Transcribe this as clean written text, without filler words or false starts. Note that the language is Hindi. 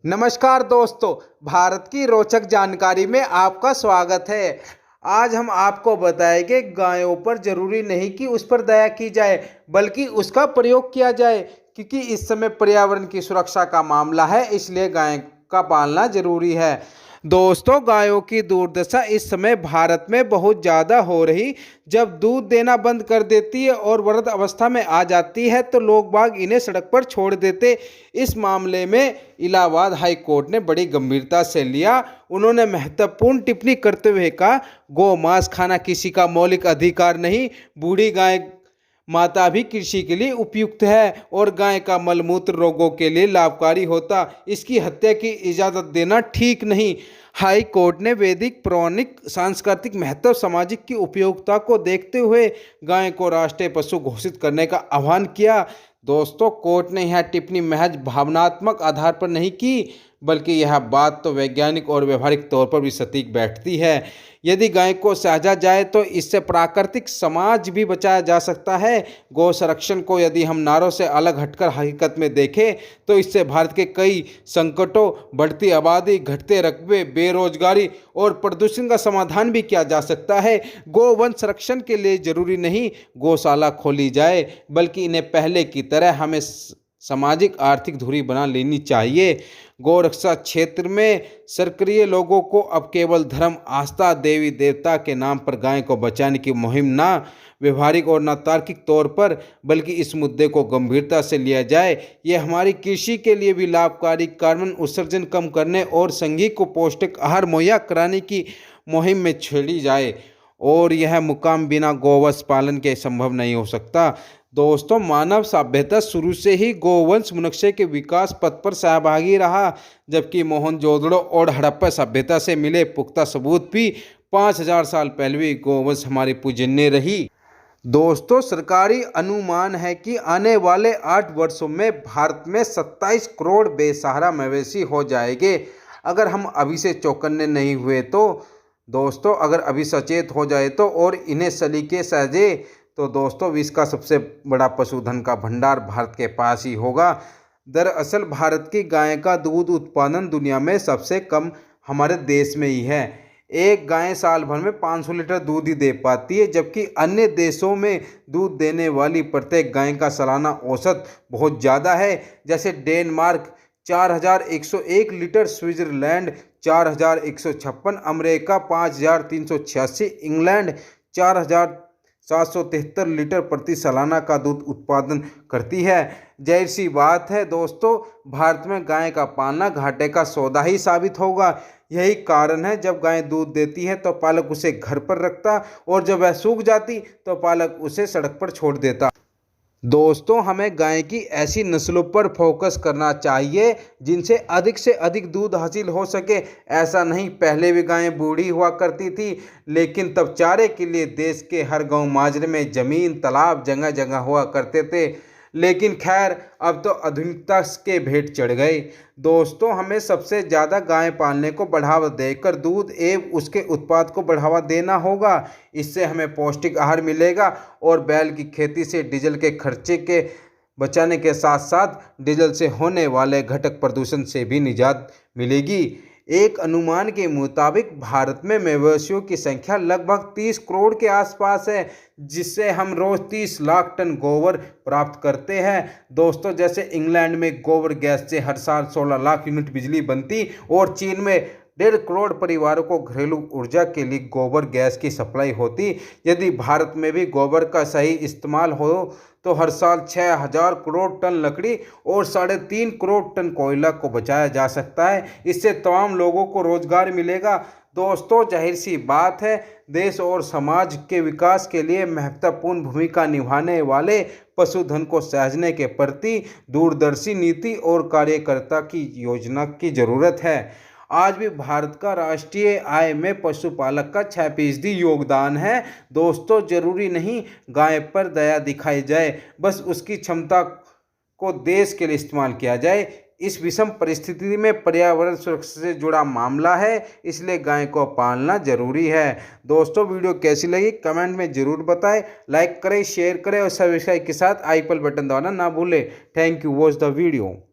नमस्कार दोस्तों, भारत की रोचक जानकारी में आपका स्वागत है। आज हम आपको बताएंगे गायों पर जरूरी नहीं कि उस पर दया की जाए, बल्कि उसका प्रयोग किया जाए, क्योंकि इस समय पर्यावरण की सुरक्षा का मामला है, इसलिए गाय का पालना जरूरी है। दोस्तों, गायों की दुर्दशा इस समय भारत में बहुत ज़्यादा हो रही। जब दूध देना बंद कर देती है और वृद्ध अवस्था में आ जाती है तो लोग बाग इन्हें सड़क पर छोड़ देते। इस मामले में इलाहाबाद हाई कोर्ट ने बड़ी गंभीरता से लिया। उन्होंने महत्वपूर्ण टिप्पणी करते हुए कहा, गौ मांस खाना किसी का मौलिक अधिकार नहीं। बूढ़ी गाय माता भी कृषि के लिए उपयुक्त है और गाय का मलमूत्र रोगों के लिए लाभकारी होता। इसकी हत्या की इजाज़त देना ठीक नहीं। हाई कोर्ट ने वैदिक पौराणिक सांस्कृतिक महत्व सामाजिक की उपयोगिता को देखते हुए गाय को राष्ट्रीय पशु घोषित करने का आह्वान किया। दोस्तों, कोर्ट ने यह टिप्पणी महज भावनात्मक आधार पर नहीं की, बल्कि यह बात तो वैज्ञानिक और व्यवहारिक तौर पर भी सटीक बैठती है। यदि गाय को सहेजा जाए तो इससे प्राकृतिक समाज भी बचाया जा सकता है। गौ संरक्षण को यदि हम नारों से अलग हटकर हकीकत में देखें तो इससे भारत के कई संकटों, बढ़ती आबादी, घटते रकबे, बेरोजगारी और प्रदूषण का समाधान भी किया जा सकता है। गोवंश संरक्षण के लिए जरूरी नहीं गौशाला खोली जाए, बल्कि इन्हें पहले की तरह हमें सामाजिक आर्थिक दूरी बना लेनी चाहिए। गौरक्षा क्षेत्र में सक्रिय लोगों को अब केवल धर्म, आस्था, देवी देवता के नाम पर गाय को बचाने की मुहिम ना व्यवहारिक और न तार्किक तौर पर, बल्कि इस मुद्दे को गंभीरता से लिया जाए। यह हमारी कृषि के लिए भी लाभकारी, कार्बन उत्सर्जन कम करने और संघी को पौष्टिक आहार मुहैया कराने की मुहिम में छेड़ी जाए, और यह मुकाम बिना गौवंश पालन के संभव नहीं हो सकता। दोस्तों, मानव सभ्यता शुरू से ही गोवंश मनुष्य के विकास पथ पर सहभागी रहा, जबकि मोहनजोदड़ो और हड़प्पा सभ्यता से मिले पुख्ता सबूत भी 5000 साल पहले भी गोवंश हमारी पूजनीय रही। दोस्तों, सरकारी अनुमान है कि आने वाले 8 वर्षों में भारत में 27 करोड़ बेसहारा मवेशी हो जाएंगे। अगर हम अभी से चौकन्ने नहीं हुए तो दोस्तों, अगर अभी सचेत हो जाए तो और इन्हें सलीके सहेजे तो दोस्तों, विश्व का सबसे बड़ा पशुधन का भंडार भारत के पास ही होगा। दरअसल भारत की गाय का दूध उत्पादन दुनिया में सबसे कम हमारे देश में ही है। एक गाय साल भर में 500 लीटर दूध ही दे पाती है, जबकि अन्य देशों में दूध देने वाली प्रत्येक गाय का सालाना औसत बहुत ज़्यादा है। जैसे Denmark 4101 litre, Switzerland 4156, America 5386, England 4773 litre प्रति सालाना का दूध उत्पादन करती है। जाहिर सी बात है दोस्तों, भारत में गाय का पालना घाटे का सौदा ही साबित होगा। यही कारण है जब गाय दूध देती है तो पालक उसे घर पर रखता, और जब वह सूख जाती तो पालक उसे सड़क पर छोड़ देता। दोस्तों, हमें गाय की ऐसी नस्लों पर फोकस करना चाहिए जिनसे अधिक से अधिक दूध हासिल हो सके। ऐसा नहीं पहले भी गायें बूढ़ी हुआ करती थी, लेकिन तब चारे के लिए देश के हर गांव माजरे में जमीन, तालाब जगह जगह हुआ करते थे। लेकिन खैर, अब तो आधुनिकता के भेंट चढ़ गए। दोस्तों, हमें सबसे ज़्यादा गाय पालने को बढ़ावा देकर दूध एवं उसके उत्पाद को बढ़ावा देना होगा। इससे हमें पौष्टिक आहार मिलेगा और बैल की खेती से डीजल के खर्चे के बचाने के साथ साथ डीजल से होने वाले घटक प्रदूषण से भी निजात मिलेगी। एक अनुमान के मुताबिक भारत में मवेशियों की संख्या लगभग 30 करोड़ के आसपास है, जिससे हम रोज 30 लाख टन गोबर प्राप्त करते हैं। दोस्तों, जैसे इंग्लैंड में गोबर गैस से हर साल 16 लाख यूनिट बिजली बनती, और चीन में 1.5 करोड़ परिवारों को घरेलू ऊर्जा के लिए गोबर गैस की सप्लाई होती। यदि भारत में भी गोबर का सही इस्तेमाल हो तो हर साल 6000 करोड़ टन लकड़ी और 3.5 करोड़ टन कोयला को बचाया जा सकता है। इससे तमाम लोगों को रोजगार मिलेगा। दोस्तों, जाहिर सी बात है, देश और समाज के विकास के लिए महत्वपूर्ण भूमिका निभाने वाले पशुधन को सहेजने के प्रति दूरदर्शी नीति और कार्यकर्ता की योजना की जरूरत है। आज भी भारत का राष्ट्रीय आय में पशुपालक का 6% योगदान है। दोस्तों, जरूरी नहीं गाय पर दया दिखाई जाए, बस उसकी क्षमता को देश के लिए इस्तेमाल किया जाए। इस विषम परिस्थिति में पर्यावरण सुरक्षा से जुड़ा मामला है, इसलिए गाय को पालना जरूरी है। दोस्तों, वीडियो कैसी लगी कमेंट में जरूर बताएं। लाइक करें, शेयर करें और सब्सक्राइब के साथ आई बटन दबाना ना भूलें। Thank you. Watch the video.